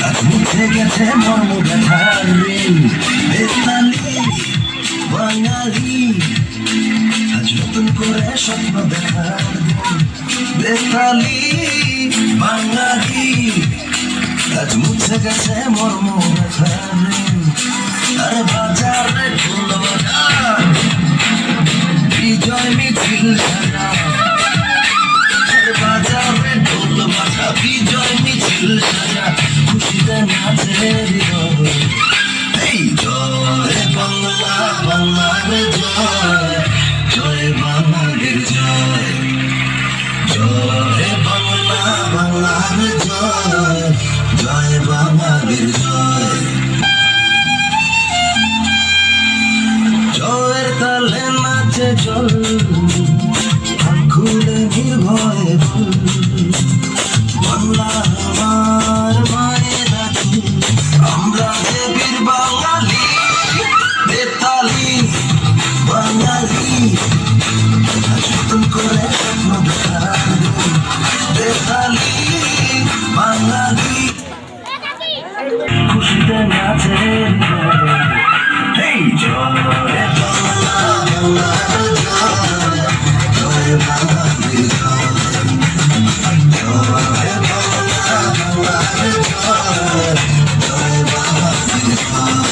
আজ মুছে গেছে মর্ম ব্যথার ঋণ। বেতালি বাঙালি আজ নতুন করে স্বপ্ন দেখার দিন। বেতালি বাঙালি আজ মুছে গেছে মর্ম ব্যথার ঋণ। আরে বাজারে ঢোল বাজা বিজয় মিছিল সাজা। আরে বাজারে ঢোল বাজা বিজয় মিছিল সাজা। খুশিতে নাচে হৃদয়। এই জয় বাংলা বাংলার জয়, জয় বাঙালির জয়। জয় বাংলা বাংলার জয়, জয় বাঙালির জয়। জয়ের তালে নাচে চল, খুলে নির্ভয়ে ফুল। বাংলা আমার মায়ের আঁচল, আমরা যে বীর বাঙালি। বেতালি বাঙালি আজ নতুন করে স্বপ্ন দেখার দিন। বেতালি বাঙালি খুশিতে নাচে হৃদয়। এই জয় বাংলা বাংলার জয়, জয় বাঙালির জয়। জয় বাংলা বাংলার জয়, জয় বাঙালির জয়।